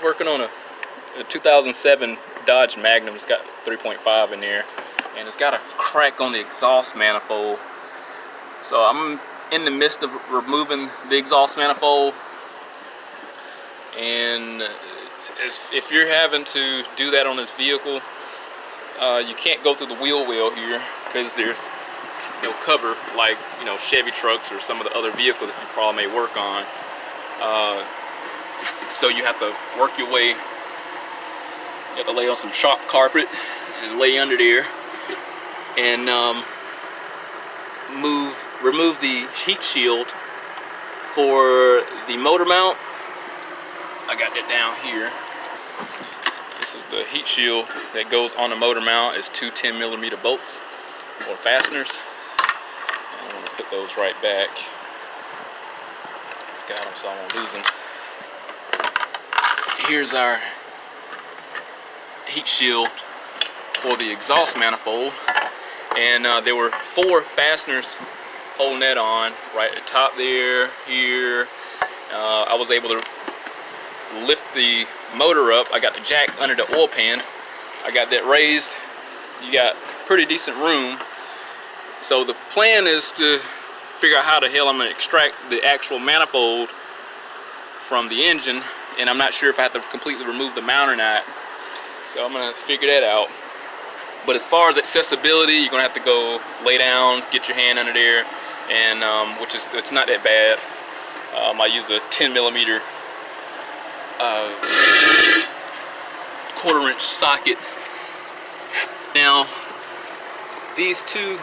working on a 2007 Dodge Magnum. It's got 3.5 in there, and it's got a crack on the exhaust manifold. So I'm in the midst of removing the exhaust manifold, and if you're having to do that on this vehicle, you can't go through the wheel well here because there's no cover like, you know, Chevy trucks or some of the other vehicles that you probably may work on. So you have to work your way. You have to lay on some shop carpet and lay under there and remove the heat shield for the motor mount. I got that down here. This is the heat shield that goes on the motor mount. It's two 10mm bolts or fasteners. I'm going to put those right back. Got them so I won't lose them. Here's our heat shield for the exhaust manifold, and there were 4 fasteners holding that on right at the top there. Here I was able to lift the motor up. I got the jack under the oil pan. I got that raised. You got pretty decent room. So the plan is to figure out how the hell I'm going to extract the actual manifold from the engine, and I'm not sure if I have to completely remove the mount or not. So I'm going to figure that out. But as far as accessibility, you're going to have to go lay down, get your hand under there, and it's not that bad. I use a 10mm 1/4" socket. Now these two,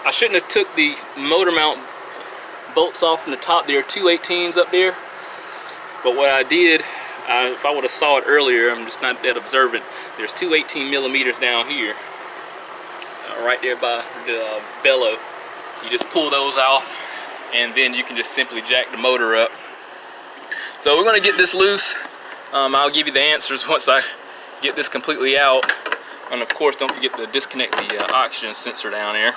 I shouldn't have took the motor mount bolts off from the top. There are 2 18s up there, but what I did, if I would have saw it earlier, I'm just not that observant. There's 2 18mm down here, right there by the bellow. You just pull those off, and then you can just simply jack the motor up. So we're going to get this loose. I'll give you the answers once I get this completely out. And of course, don't forget to disconnect the oxygen sensor down there.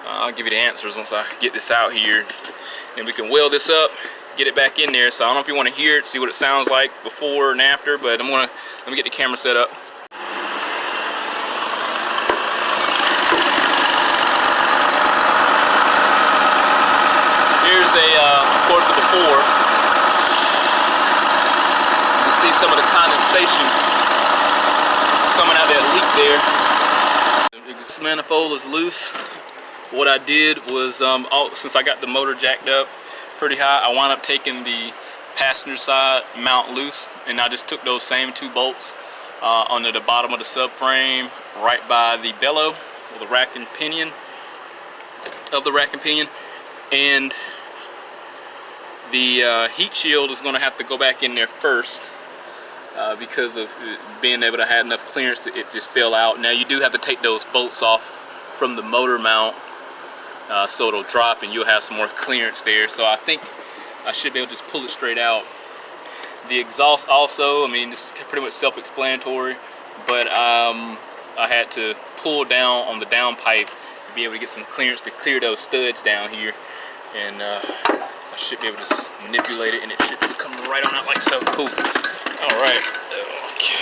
I'll give you the answers once I get this out here. And we can weld this up, get it back in there. So I don't know if you want to hear it, see what it sounds like before and after, but let me get the camera set up. Here's of course, the before. You can see some of the condensation coming out that leak there. The exhaust manifold is loose. What I did was, since I got the motor jacked up pretty high, I wound up taking the passenger side mount loose, and I just took those same 2 bolts under the bottom of the subframe, right by the bellow, or the rack and pinion of the rack and pinion, and the heat shield is going to have to go back in there first because of being able to have enough clearance to it just fell out. Now you do have to take those bolts off from the motor mount so it'll drop and you'll have some more clearance there. So I think I should be able to just pull it straight out. The exhaust also, I mean, this is pretty much self-explanatory, but I had to pull down on the down pipe to be able to get some clearance to clear those studs down here, and I should be able to just manipulate it and it should just come right on out like so. Cool. Alright. Okay.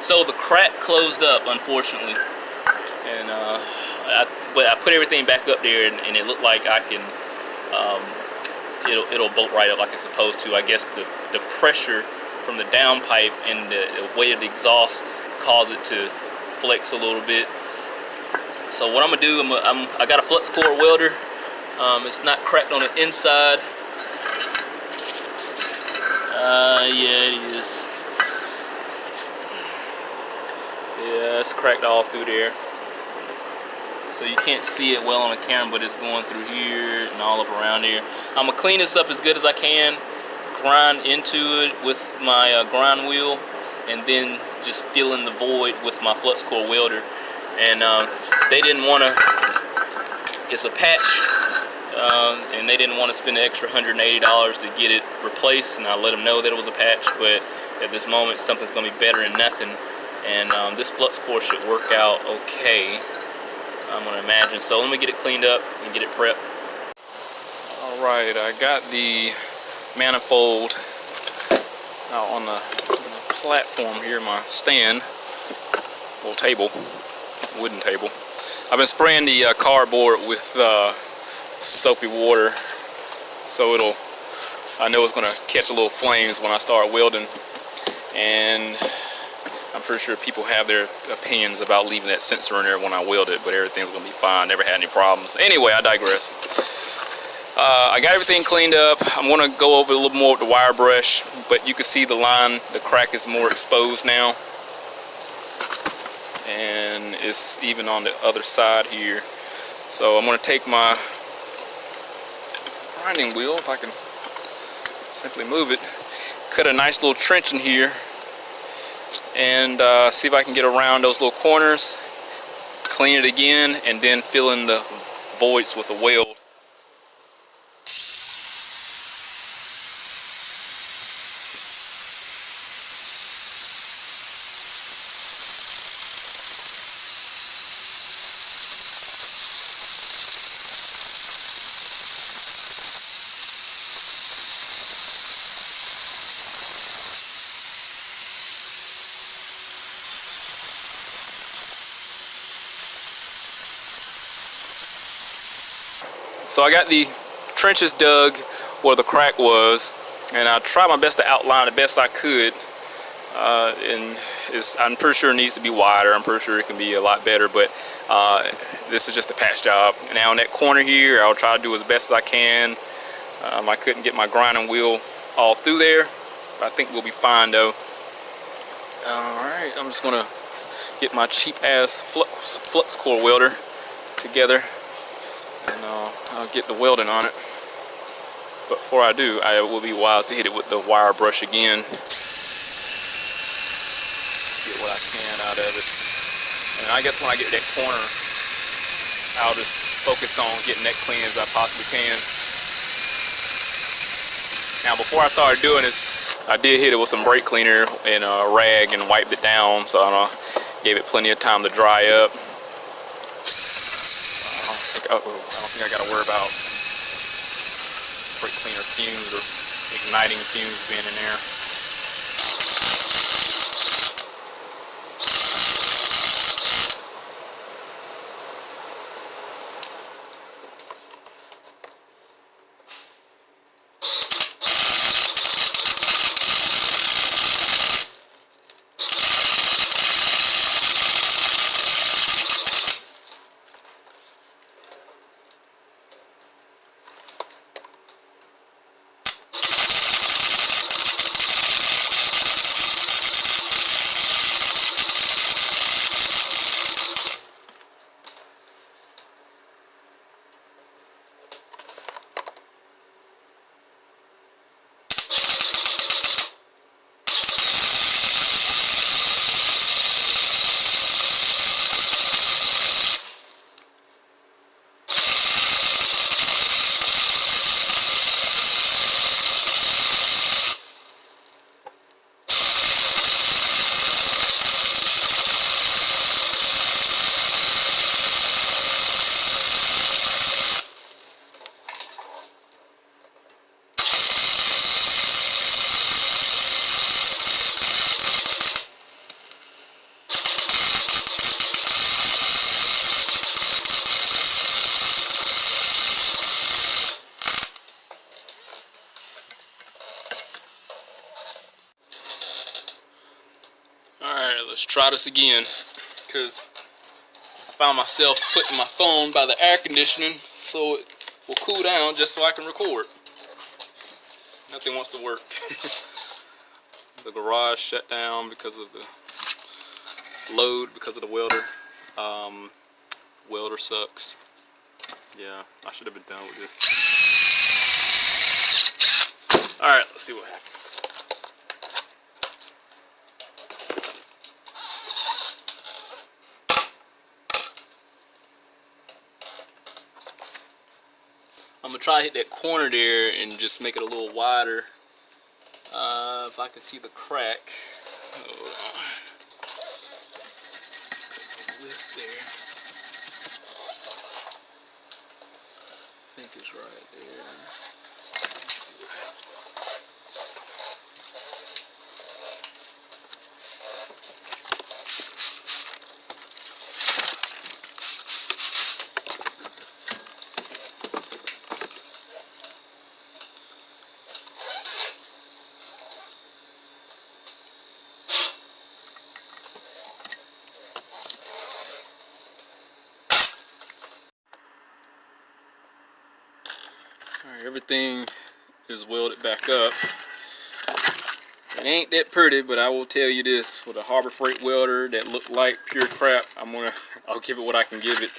So the crack closed up, unfortunately, and but I put everything back up there, and it looked like I can it'll bolt right up like it's supposed to. I guess the pressure from the down pipe and the weight of the exhaust caused it to flex a little bit. So what I'm gonna do, I got a flux core welder. It's not cracked on the inside. Yeah, it is. Yeah, it's cracked all through there. So you can't see it well on the camera, but it's going through here and all up around here. I'm gonna clean this up as good as I can, grind into it with my grind wheel, and then just fill in the void with my flux core welder. And they didn't want to, it's a patch, and they didn't want to spend the extra $180 to get it replaced, and I let them know that it was a patch, but at this moment something's going to be better than nothing, and this flux core should work out okay, I'm going to imagine. So let me get it cleaned up and get it prepped. Alright, I got the manifold on the platform here, my stand, little table, wooden table. I've been spraying the cardboard with soapy water, so I know it's gonna catch a little flames when I start welding, and I'm pretty sure people have their opinions about leaving that sensor in there when I weld it, but everything's gonna be fine, never had any problems. Anyway, I digress. I got everything cleaned up. I'm gonna go over a little more with the wire brush, but you can see the line, the crack is more exposed now. And it's even on the other side here. So I'm gonna take my grinding wheel, if I can simply move it, cut a nice little trench in here, and see if I can get around those little corners, clean it again, and then fill in the voids with the weld. So I got the trenches dug where the crack was, and I tried my best to outline the best I could. I'm pretty sure it needs to be wider. I'm pretty sure it can be a lot better, but this is just a patch job. Now in that corner here, I'll try to do as best as I can. I couldn't get my grinding wheel all through there, but I think we'll be fine though. Alright, I'm just gonna get my cheap ass flux core welder together, and I'll get the welding on it. But before I do, it will be wise to hit it with the wire brush again. Get what I can out of it. And I guess when I get that corner, I'll just focus on getting that clean as I possibly can. Now before I started doing this, I did hit it with some brake cleaner and a rag and wiped it down, so I gave it plenty of time to dry up. I don't think I got to worry about brake cleaner fumes or igniting fumes being in there. Alright, let's try this again, because I found myself putting my phone by the air conditioning so it will cool down just so I can record. Nothing wants to work. The garage shut down because of the load, because of the welder. Welder sucks. Yeah, I should have been done with this. Alright, let's see what happens. I'm gonna try to hit that corner there and just make it a little wider. If I can see the crack. Hold on. Lift there. I think it's right there. Let's see what happens. Alright, everything is welded back up. It ain't that pretty, but I will tell you this: with a Harbor Freight welder that looked like pure crap, I'll give it what I can give it.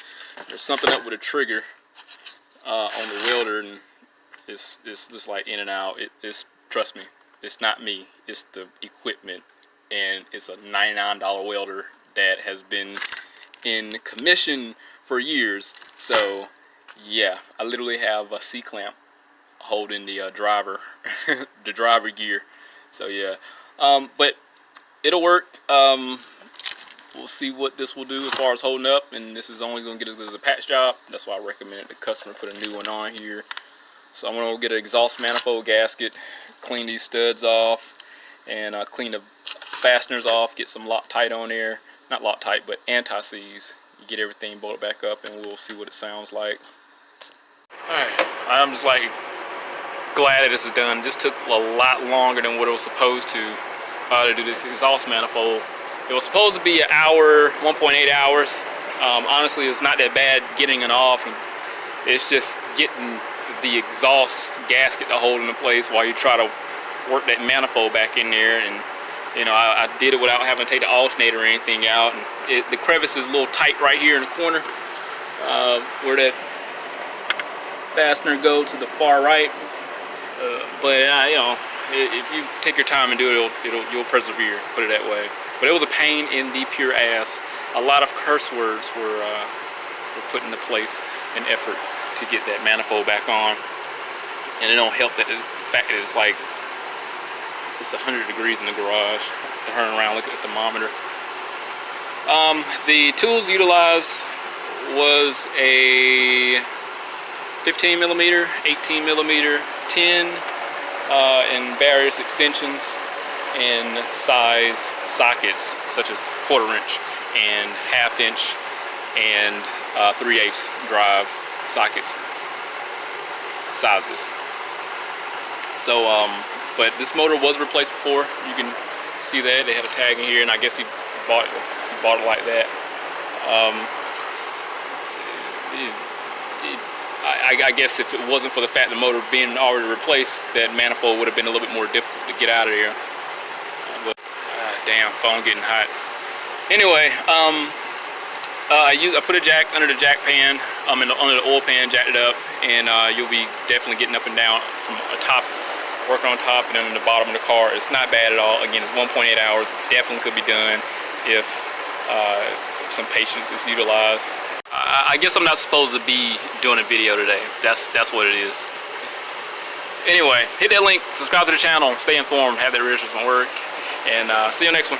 There's something up with a trigger on the welder, and it's just like in and out. It's trust me, it's not me. It's the equipment, and it's a $99 welder that has been in commission for years. So yeah, I literally have a C-clamp holding the driver, the driver gear. So yeah, but it'll work. We'll see what this will do as far as holding up, and this is only going to get us as a patch job. That's why I recommended the customer put a new one on here. So I'm going to get an exhaust manifold gasket, clean these studs off, and clean the fasteners off, get some Loctite on there. Not Loctite, but anti-seize. You get everything bolted back up, and we'll see what it sounds like. Alright, I'm just like glad that this is done. This took a lot longer than what it was supposed to do this exhaust manifold. It was supposed to be an hour, 1.8 hours. Honestly, it's not that bad getting it off. It's just getting the exhaust gasket to hold into place while you try to work that manifold back in there. And you know, I did it without having to take the alternator or anything out. And the crevice is a little tight right here in the corner where that fastener go to the far right. But you know, if you take your time and do it, you'll persevere. Put it that way. But it was a pain in the pure ass. A lot of curse words were put into place in effort to get that manifold back on. And it don't help that the fact that it's like it's 100 degrees in the garage. Turn around, look at the thermometer. The tools utilized was a 15 millimeter, 18 millimeter, 10 in various extensions and size sockets such as 1/4 inch and 1/2 inch and 3/8 drive sockets sizes. So but this motor was replaced before. You can see that they had a tag in here, and I guess he bought it like that. I guess if it wasn't for the fact the motor being already replaced, that manifold would have been a little bit more difficult to get out of there. But damn, phone getting hot. Anyway, I put a jack under the jack pan, under the oil pan, jacked it up, and you'll be definitely getting up and down from the top, working on top and then in the bottom of the car. It's not bad at all. Again, it's 1.8 hours. Definitely could be done if some patience is utilized. I guess I'm not supposed to be doing a video today. That's what it is. Anyway, hit that link, subscribe to the channel, stay informed, have that reassurance work, and see you next one.